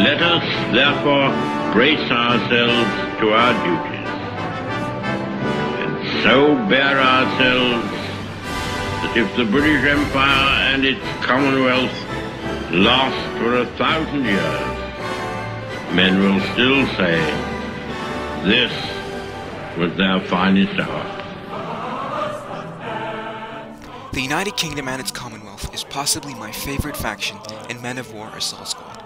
Let us, therefore, brace ourselves to our duties, and so bear ourselves that if the British Empire and its Commonwealth last for 1,000 years, men will still say, this was their finest hour. The United Kingdom and its Commonwealth is possibly my favorite faction in Men of War Assault Squad.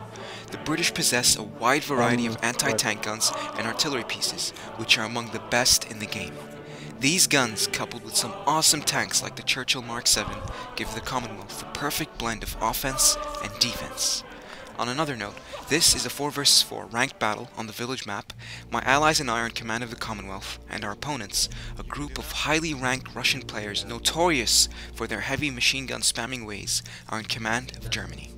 The British possess a wide variety of anti-tank guns and artillery pieces, which are among the best in the game. These guns, coupled with some awesome tanks like the Churchill Mark 7, give the Commonwealth the perfect blend of offense and defense. On another note, this is a 4 vs 4 ranked battle on the village map. My allies and I are in command of the Commonwealth, and our opponents, a group of highly ranked Russian players notorious for their heavy machine gun spamming ways, are in command of Germany.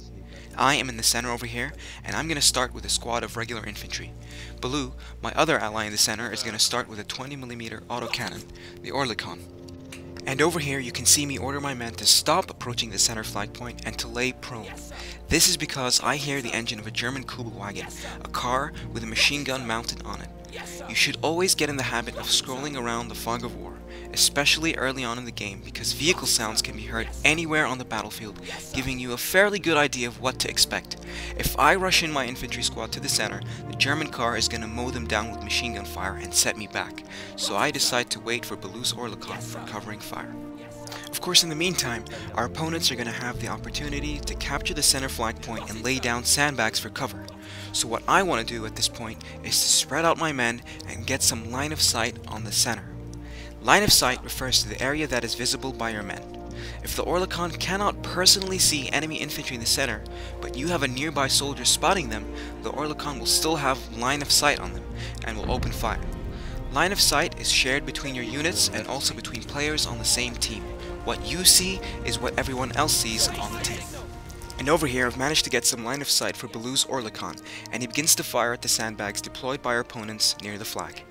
I am in the center over here, and I'm going to start with a squad of regular infantry. Baloo, my other ally in the center, is going to start with a 20mm autocannon, the Oerlikon. And over here you can see me order my men to stop approaching the center flag point and to lay prone. This is because I hear the engine of a German Kubelwagen, a car with a machine gun mounted on it. You should always get in the habit of scrolling around the fog of war, especially early on in the game, because vehicle sounds can be heard anywhere on the battlefield, giving you a fairly good idea of what to expect. If I rush in my infantry squad to the center, the German car is going to mow them down with machine gun fire and set me back, so I decide to wait for Baloo's Oerlikon for covering fire. Of course, in the meantime, our opponents are going to have the opportunity to capture the center flag point and lay down sandbags for cover. So what I want to do at this point is to spread out my men and get some line of sight on the center. Line of sight refers to the area that is visible by your men. If the Oerlikon cannot personally see enemy infantry in the center, but you have a nearby soldier spotting them, the Oerlikon will still have line of sight on them and will open fire. Line of sight is shared between your units and also between players on the same team. What you see is what everyone else sees on the team. And over here I've managed to get some line of sight for Baloo's Oerlikon, and he begins to fire at the sandbags deployed by our opponents near the flag.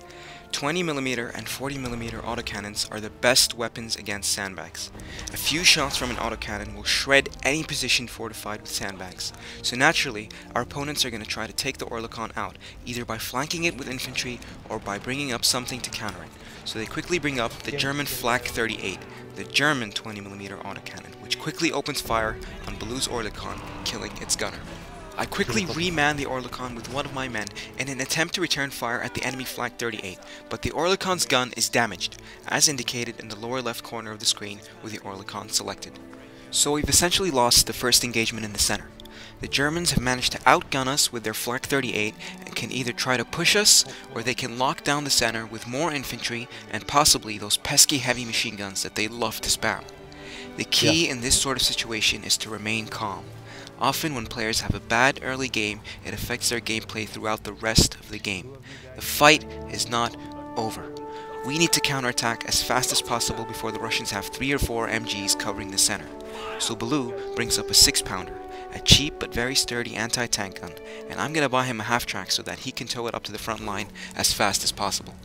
20mm and 40mm autocannons are the best weapons against sandbags. A few shots from an autocannon will shred any position fortified with sandbags, so naturally our opponents are going to try to take the Oerlikon out, either by flanking it with infantry or by bringing up something to counter it. So they quickly bring up the German Flak 38, the German 20mm autocannon, which quickly opens fire on Baloo's Oerlikon, killing its gunner. I quickly reman the Oerlikon with one of my men in an attempt to return fire at the enemy Flak 38, but the Oerlikon's gun is damaged, as indicated in the lower left corner of the screen with the Oerlikon selected. So we've essentially lost the first engagement in the center. The Germans have managed to outgun us with their Flak 38 and can either try to push us, or they can lock down the center with more infantry and possibly those pesky heavy machine guns that they love to spam. The key in this sort of situation is to remain calm. Often when players have a bad early game, it affects their gameplay throughout the rest of the game. The fight is not over. We need to counterattack as fast as possible before the Russians have 3 or 4 MGs covering the center. So Baloo brings up a 6-pounder, a cheap but very sturdy anti-tank gun, and I'm gonna buy him a half-track so that he can tow it up to the front line as fast as possible.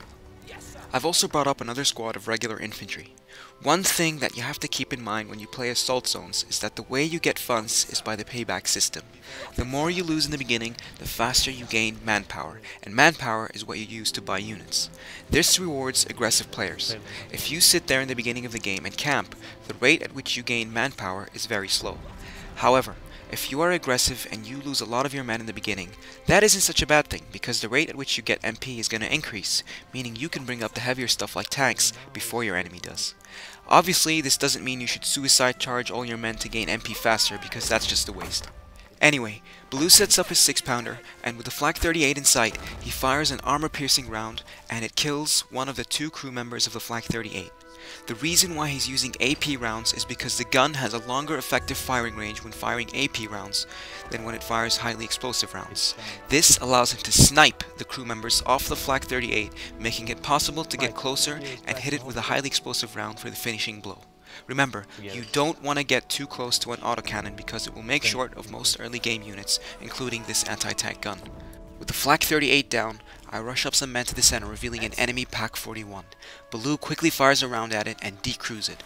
I've also brought up another squad of regular infantry. One thing that you have to keep in mind when you play assault zones is that the way you get funds is by the payback system. The more you lose in the beginning, the faster you gain manpower, and manpower is what you use to buy units. This rewards aggressive players. If you sit there in the beginning of the game and camp, the rate at which you gain manpower is very slow. However, if you are aggressive and you lose a lot of your men in the beginning, that isn't such a bad thing, because the rate at which you get MP is going to increase, meaning you can bring up the heavier stuff like tanks before your enemy does. Obviously, this doesn't mean you should suicide charge all your men to gain MP faster, because that's just a waste. Anyway, Baloo sets up his 6-pounder, and with the Flak 38 in sight, he fires an armor-piercing round, and it kills one of the 2 crew members of the Flak 38. The reason why he's using AP rounds is because the gun has a longer effective firing range when firing AP rounds than when it fires highly explosive rounds. This allows him to snipe the crew members off the Flak 38, making it possible to get closer and hit it with a highly explosive round for the finishing blow. Remember, you don't want to get too close to an autocannon because it will make short of most early game units, including this anti-tank gun. With the Flak 38 down, I rush up some men to the center, revealing an enemy Pak-41. Baloo quickly fires a round at it and decrews it.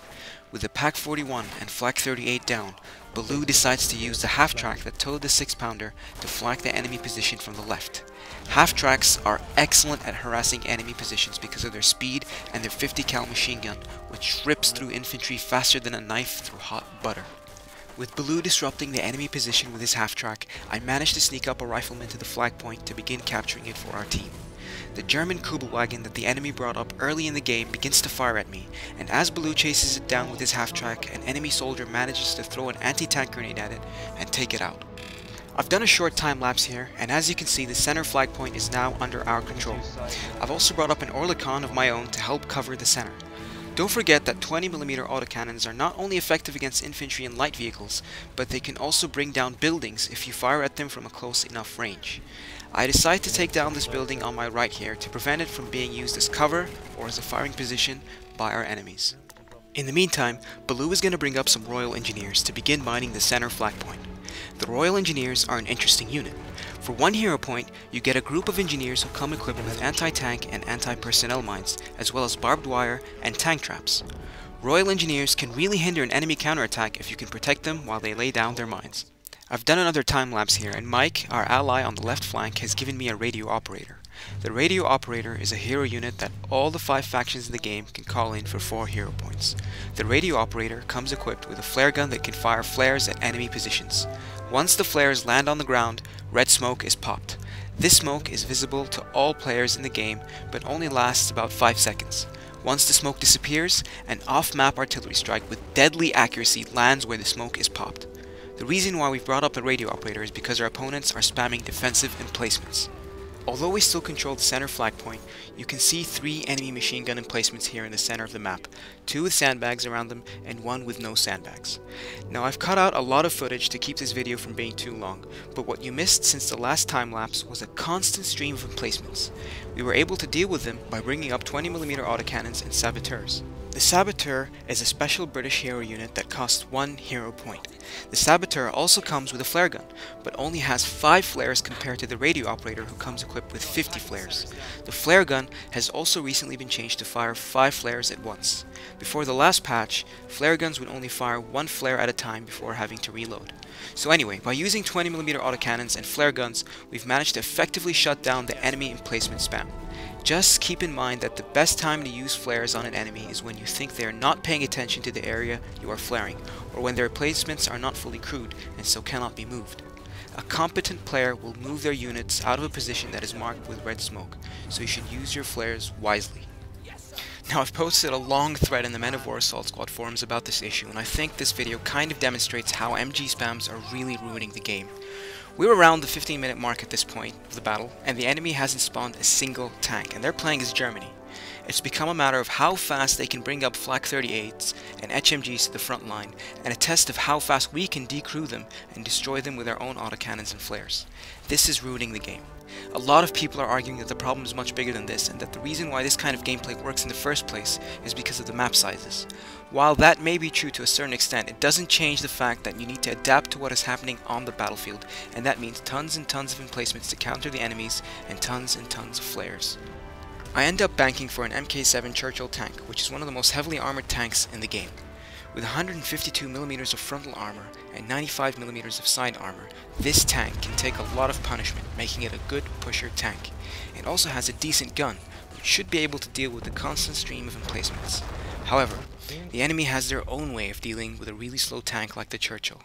With the Pak-41 and Flak 38 down, Blue decides to use the half-track that towed the 6-pounder to flank the enemy position from the left. Half-tracks are excellent at harassing enemy positions because of their speed and their 50 cal machine gun, which rips through infantry faster than a knife through hot butter. With Blue disrupting the enemy position with his half-track, I managed to sneak up a rifleman to the flag point to begin capturing it for our team. The German Kubelwagen that the enemy brought up early in the game begins to fire at me, and as Blue chases it down with his half-track, an enemy soldier manages to throw an anti-tank grenade at it and take it out. I've done a short time lapse here, and as you can see, the center flag point is now under our control. I've also brought up an Oerlikon of my own to help cover the center. Don't forget that 20mm autocannons are not only effective against infantry and light vehicles, but they can also bring down buildings if you fire at them from a close enough range. I decide to take down this building on my right here to prevent it from being used as cover or as a firing position by our enemies. In the meantime, Blue is going to bring up some Royal Engineers to begin mining the center flag point. The Royal Engineers are an interesting unit. For 1 hero point, you get a group of engineers who come equipped with anti-tank and anti-personnel mines, as well as barbed wire and tank traps. Royal Engineers can really hinder an enemy counterattack if you can protect them while they lay down their mines. I've done another time lapse here, and Mike, our ally on the left flank, has given me a radio operator. The radio operator is a hero unit that all the 5 factions in the game can call in for 4 hero points. The radio operator comes equipped with a flare gun that can fire flares at enemy positions. Once the flares land on the ground, red smoke is popped. This smoke is visible to all players in the game, but only lasts about 5 seconds. Once the smoke disappears, an off-map artillery strike with deadly accuracy lands where the smoke is popped. The reason why we've brought up a radio operator is because our opponents are spamming defensive emplacements. Although we still control the center flag point, you can see 3 enemy machine gun emplacements here in the center of the map, 2 with sandbags around them and 1 with no sandbags. Now I've cut out a lot of footage to keep this video from being too long, but what you missed since the last time lapse was a constant stream of emplacements. We were able to deal with them by bringing up 20mm autocannons and saboteurs. The Saboteur is a special British hero unit that costs 1 hero point. The Saboteur also comes with a flare gun, but only has 5 flares compared to the radio operator who comes equipped with 50 flares. The flare gun has also recently been changed to fire 5 flares at once. Before the last patch, flare guns would only fire 1 flare at a time before having to reload. So anyway, by using 20mm autocannons and flare guns, we've managed to effectively shut down the enemy emplacement spam. Just keep in mind that the best time to use flares on an enemy is when you think they are not paying attention to the area you are flaring, or when their placements are not fully crewed and so cannot be moved. A competent player will move their units out of a position that is marked with red smoke, so you should use your flares wisely. Now I've posted a long thread in the Men of War Assault Squad forums about this issue, and I think this video kind of demonstrates how MG spams are really ruining the game. We're around the 15-minute mark at this point of the battle, and the enemy hasn't spawned a single tank, and they're playing as Germany. It's become a matter of how fast they can bring up Flak 38s and HMGs to the front line, and a test of how fast we can decrew them and destroy them with our own autocannons and flares. This is ruining the game. A lot of people are arguing that the problem is much bigger than this, and that the reason why this kind of gameplay works in the first place is because of the map sizes. While that may be true to a certain extent, it doesn't change the fact that you need to adapt to what is happening on the battlefield, and that means tons and tons of emplacements to counter the enemies and tons of flares. I end up banking for an MK7 Churchill tank, which is one of the most heavily armored tanks in the game. With 152mm of frontal armor and 95mm of side armor, this tank can take a lot of punishment, making it a good pusher tank. It also has a decent gun, which should be able to deal with the constant stream of emplacements. However, the enemy has their own way of dealing with a really slow tank like the Churchill.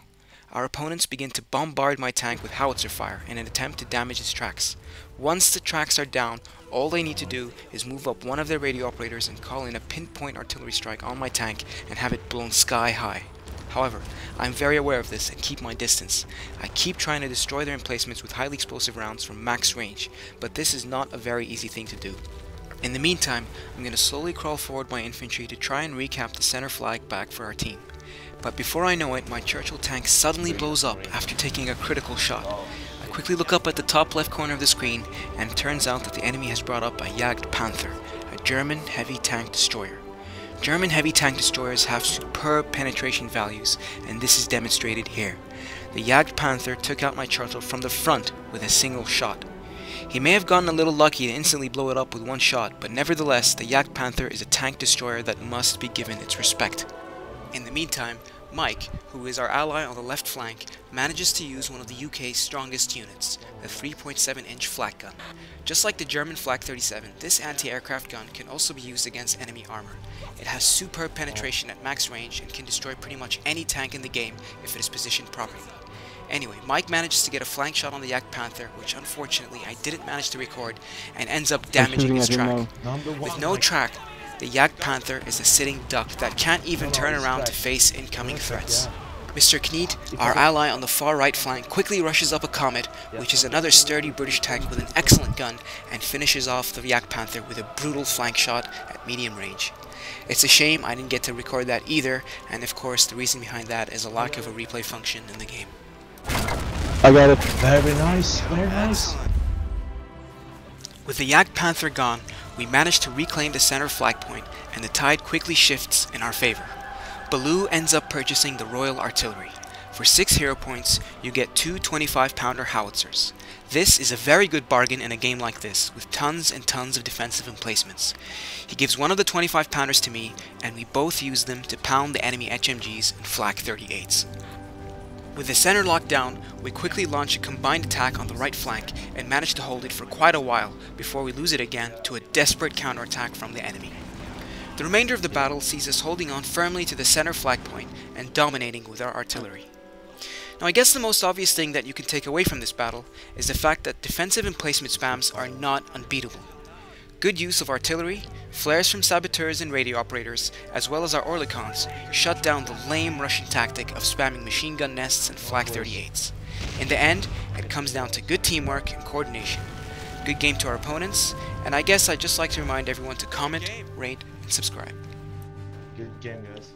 Our opponents begin to bombard my tank with howitzer fire in an attempt to damage its tracks. Once the tracks are down, all they need to do is move up one of their radio operators and call in a pinpoint artillery strike on my tank and have it blown sky high. However, I'm very aware of this and keep my distance. I keep trying to destroy their emplacements with highly explosive rounds from max range, but this is not a very easy thing to do. In the meantime, I'm going to slowly crawl forward my infantry to try and recap the center flag back for our team. But before I know it, my Churchill tank suddenly blows up after taking a critical shot. I quickly look up at the top left corner of the screen, and it turns out that the enemy has brought up a Jagdpanther, a German heavy tank destroyer. German heavy tank destroyers have superb penetration values, and this is demonstrated here. The Jagdpanther took out my Churchill from the front with a single shot. He may have gotten a little lucky to instantly blow it up with one shot, but nevertheless, the Jagdpanther is a tank destroyer that must be given its respect. In the meantime, Mike, who is our ally on the left flank, manages to use one of the UK's strongest units, the 3.7-inch flak gun. Just like the German Flak 37, this anti-aircraft gun can also be used against enemy armor. It has superb penetration at max range and can destroy pretty much any tank in the game if it is positioned properly. Anyway, Mike manages to get a flank shot on the Yak Panther, which unfortunately I didn't manage to record, and ends up damaging his track. With no track, the Yak Panther is a sitting duck that can't even turn around to face incoming threats. Mr. Kneed, our ally on the far right flank, quickly rushes up a Comet, which is another sturdy British tank with an excellent gun, and finishes off the Yak Panther with a brutal flank shot at medium range. It's a shame I didn't get to record that either, and of course the reason behind that is a lack of a replay function in the game. I got it. Very nice, very nice. With the Yak Panther gone, we managed to reclaim the center flag point, and the tide quickly shifts in our favor. Baloo ends up purchasing the Royal Artillery. For 6 hero points, you get 2 25-pounder howitzers. This is a very good bargain in a game like this, with tons and tons of defensive emplacements. He gives one of the 25-pounders to me, and we both use them to pound the enemy HMGs and Flak 38s. With the center locked down, we quickly launch a combined attack on the right flank and manage to hold it for quite a while before we lose it again to a desperate counterattack from the enemy. The remainder of the battle sees us holding on firmly to the center flag point and dominating with our artillery. Now I guess the most obvious thing that you can take away from this battle is the fact that defensive emplacement spams are not unbeatable. Good use of artillery, flares from saboteurs and radio operators, as well as our Orlikons, shut down the lame Russian tactic of spamming machine gun nests and Flak 38s. In the end, it comes down to good teamwork and coordination. Good game to our opponents, and I guess I'd just like to remind everyone to comment, rate, and subscribe. Good game, guys.